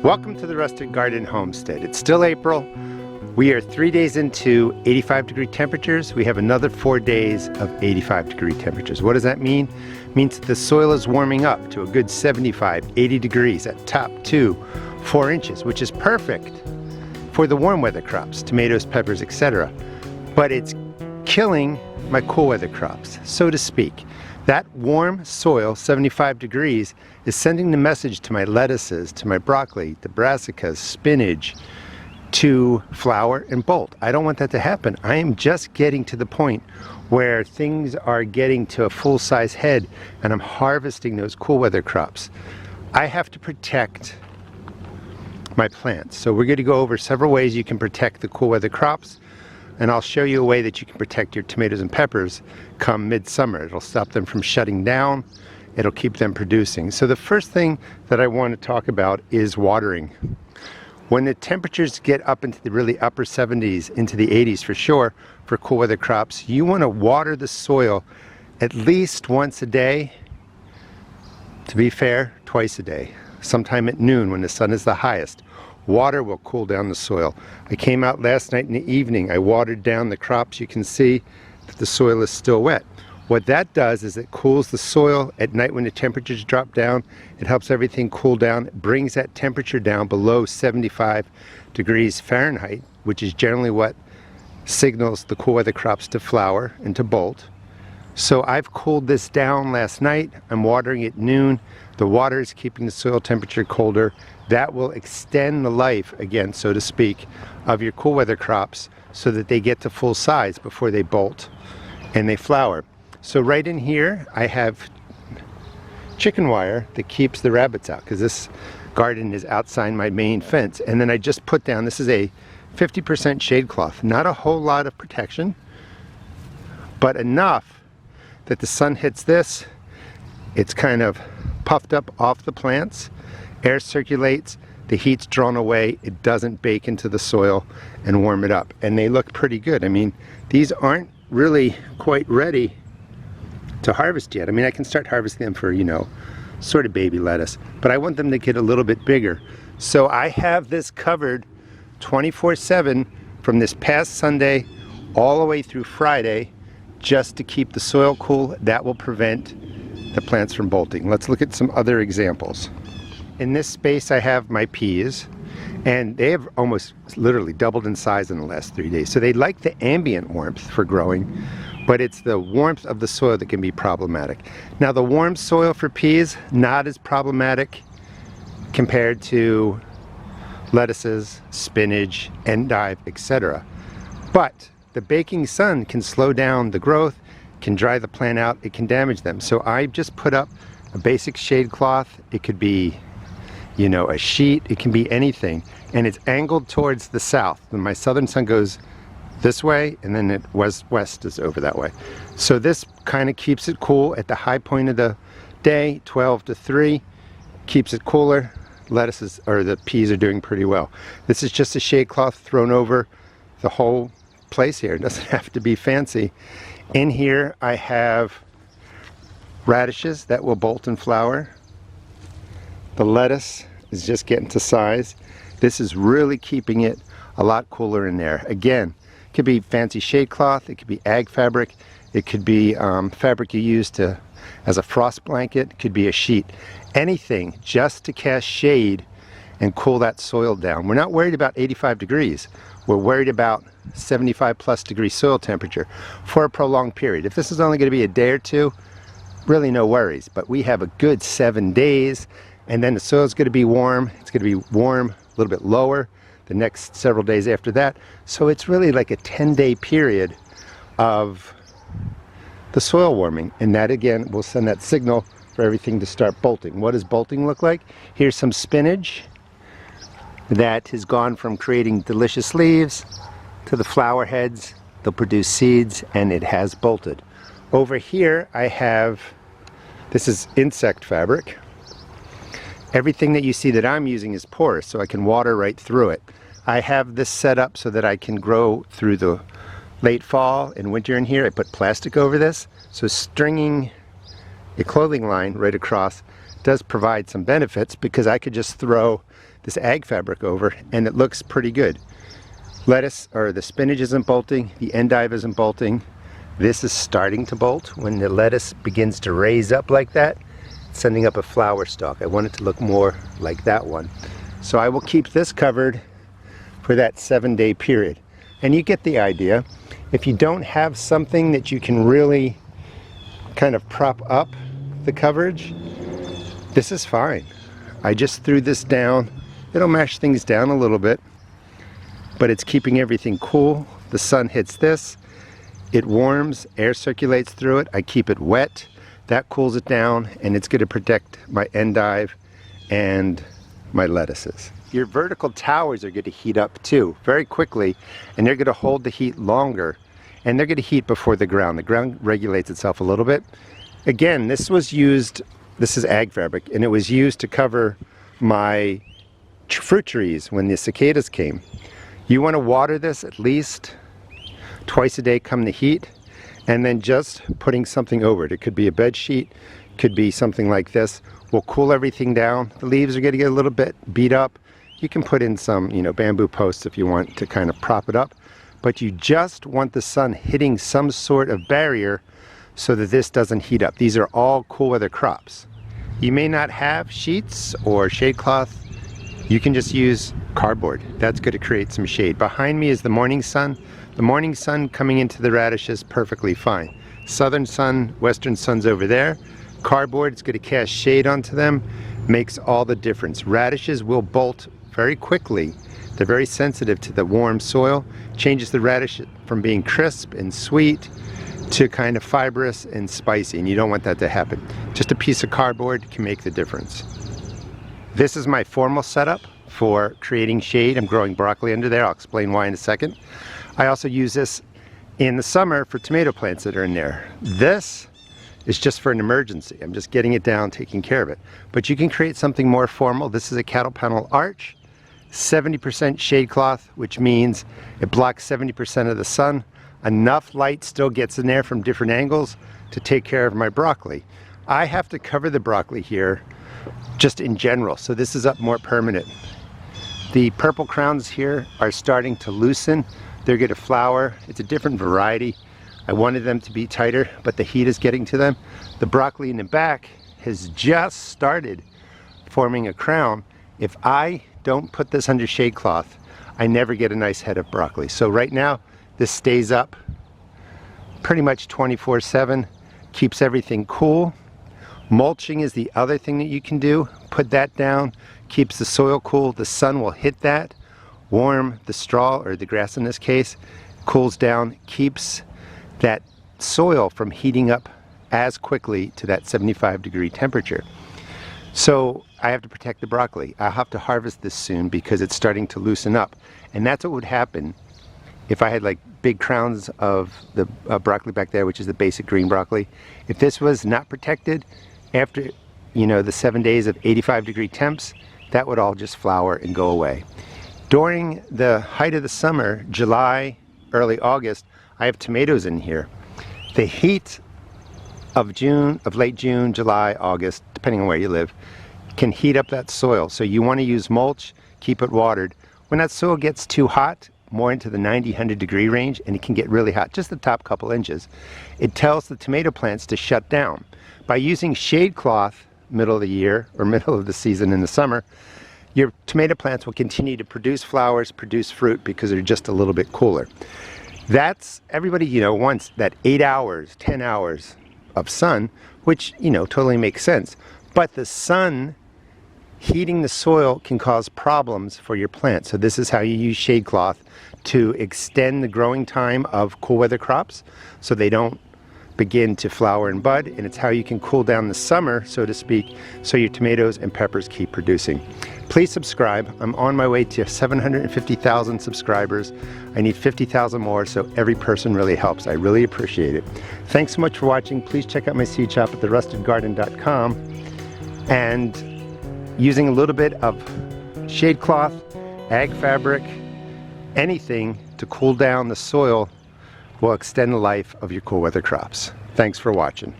Welcome to the Rustic Garden Homestead. It's still April. We are 3 days into 85-degree temperatures. We have another 4 days of 85-degree temperatures. What does that mean? It means that the soil is warming up to a good 75, 80 degrees at top 2-4 inches, which is perfect for the warm weather crops, tomatoes, peppers, etc. But it's killing my cool weather crops, so to speak. That warm soil, 75 degrees, is sending the message to my lettuces, to my broccoli, the brassicas, spinach, to flower and bolt. I don't want that to happen. I am just getting to the point where things are getting to a full-size head and I'm harvesting those cool weather crops. I have to protect my plants. So we're going to go over several ways you can protect the cool weather crops. And I'll show you a way that you can protect your tomatoes and peppers come midsummer. It'll stop them from shutting down. It'll keep them producing. So the first thing that I want to talk about is watering. When the temperatures get up into the really upper 70s, into the 80s for sure, for cool weather crops, you want to water the soil at least once a day. To be fair, twice a day. Sometime at noon when the sun is the highest. Water will cool down the soil. I came out last night in the evening. I watered down the crops. You can see that the soil is still wet. What that does is it cools the soil at night when the temperatures drop down. It helps everything cool down. It brings that temperature down below 75 degrees Fahrenheit, which is generally what signals the cool weather crops to flower and to bolt. So I've cooled this down last night. I'm watering at noon. The water is keeping the soil temperature colder. That will extend the life, again, so to speak, of your cool weather crops so that they get to full size before they bolt and they flower. So right in here, I have chicken wire that keeps the rabbits out because this garden is outside my main fence. And then I just put down, this is a 50% shade cloth. Not a whole lot of protection, but enough that the sun hits this, it's kind of puffed up off the plants. Air circulates, the heat's drawn away, it doesn't bake into the soil and warm it up. And they look pretty good. I mean, these aren't really quite ready to harvest yet. I mean, I can start harvesting them for, you know, sort of baby lettuce, but I want them to get a little bit bigger. So I have this covered 24/7 from this past Sunday all the way through Friday just to keep the soil cool. That will prevent the plants from bolting. Let's look at some other examples. In this space I have my peas, and they have almost literally doubled in size in the last 3 days. So they like the ambient warmth for growing, but it's the warmth of the soil that can be problematic. Now the warm soil for peas, not as problematic compared to lettuces, spinach, endive, etc. But the baking sun can slow down the growth, can dry the plant out, it can damage them. So I just put up a basic shade cloth. It could be, you know, a sheet, it can be anything, and it's angled towards the south. When my southern sun goes this way, and then it west is over that way. So this kind of keeps it cool at the high point of the day, 12 to 3, keeps it cooler. Lettuces, or the peas, are doing pretty well. This is just a shade cloth thrown over the whole place here. It doesn't have to be fancy. In here I have radishes that will bolt and flower. The lettuce is just getting to size. This is really keeping it a lot cooler in there. Again, it could be fancy shade cloth, it could be ag fabric, it could be fabric you use as a frost blanket, it could be a sheet. Anything just to cast shade and cool that soil down. We're not worried about 85 degrees. We're worried about 75 plus degree soil temperature for a prolonged period. If this is only going to be a day or two, really no worries. But we have a good 7 days. And then the soil is going to be warm. It's going to be warm, a little bit lower the next several days after that. So it's really like a 10-day period of the soil warming. And that, again, will send that signal for everything to start bolting. What does bolting look like? Here's some spinach that has gone from creating delicious leaves to the flower heads. They'll produce seeds, and it has bolted. Over here I have, this is insect fabric. Everything that you see that I'm using is porous, so I can water right through it. I have this set up so that I can grow through the late fall and winter in here. I put plastic over this, so stringing a clothing line right across does provide some benefits because I could just throw this ag fabric over and it looks pretty good. Lettuce, or the spinach, isn't bolting, the endive isn't bolting. This is starting to bolt. When the lettuce begins to raise up like that, sending up a flower stalk. I want it to look more like that one. So I will keep this covered for that 7-day period. And you get the idea. If you don't have something that you can really kind of prop up the coverage, this is fine. I just threw this down. It'll mash things down a little bit, but it's keeping everything cool. The sun hits this, it warms, air circulates through it. I keep it wet, that cools it down, and it's going to protect my endive and my lettuces. Your vertical towers are going to heat up too very quickly, and they're going to hold the heat longer, and they're going to heat before the ground. The ground regulates itself a little bit. Again, this was used, this is ag fabric, and it was used to cover my fruit trees when the cicadas came. You want to water this at least twice a day come the heat, and then just putting something over it. It could be a bed sheet, could be something like this. Will cool everything down. The leaves are going to get a little bit beat up. You can put in some, bamboo posts if you want to kind of prop it up, but you just want the sun hitting some sort of barrier so that this doesn't heat up. These are all cool weather crops. You may not have sheets or shade cloth. You can just use cardboard. That's going to create some shade. Behind me is the morning sun. The morning sun coming into the radishes perfectly fine. Southern sun, western sun's over there. Cardboard is going to cast shade onto them, makes all the difference. Radishes will bolt very quickly. They're very sensitive to the warm soil. Changes the radish from being crisp and sweet to kind of fibrous and spicy, and you don't want that to happen. Just a piece of cardboard can make the difference. This is my formal setup for creating shade. I'm growing broccoli under there. I'll explain why in a second. I also use this in the summer for tomato plants that are in there. This is just for an emergency. I'm just getting it down, taking care of it. But you can create something more formal. This is a cattle panel arch, 70% shade cloth, which means it blocks 70% of the sun. Enough light still gets in there from different angles to take care of my broccoli. I have to cover the broccoli here just in general, so this is up more permanent. The purple crowns here are starting to loosen. They're going to flower. It's a different variety. I wanted them to be tighter, but the heat is getting to them. The broccoli in the back has just started forming a crown. If I don't put this under shade cloth, I never get a nice head of broccoli. So right now, this stays up pretty much 24/7, keeps everything cool. Mulching is the other thing that you can do. Put that down, keeps the soil cool. The sun will hit that, warm the straw, or the grass in this case, cools down, keeps that soil from heating up as quickly to that 75-degree temperature. So I have to protect the broccoli. I'll have to harvest this soon because it's starting to loosen up. And that's what would happen if I had like big crowns of the broccoli back there, which is the basic green broccoli. If this was not protected, after the 7 days of 85-degree temps, that would all just flower and go away. During the height of the summer, July, early August, I have tomatoes in here. The heat of late June, July, August, depending on where you live, can heat up that soil. So you want to use mulch, keep it watered. When that soil gets too hot, more into the 90-100 degree range, and it can get really hot, just the top couple inches, it tells the tomato plants to shut down. By using shade cloth middle of the year or middle of the season in the summer, your tomato plants will continue to produce flowers, produce fruit, because they're just a little bit cooler. That's, everybody wants that 8 hours, 10 hours of sun, which totally makes sense. But the sun heating the soil can cause problems for your plant. So this is how you use shade cloth to extend the growing time of cool weather crops so they don't begin to flower and bud, and it's how you can cool down the summer, so to speak, so your tomatoes and peppers keep producing. Please subscribe. I'm on my way to 750,000 subscribers. I need 50,000 more, so every person really helps. I really appreciate it. Thanks so much for watching. Please check out my seed shop at therustedgarden.com, and using a little bit of shade cloth, ag fabric, anything to cool down the soil will extend the life of your cool weather crops. Thanks for watching.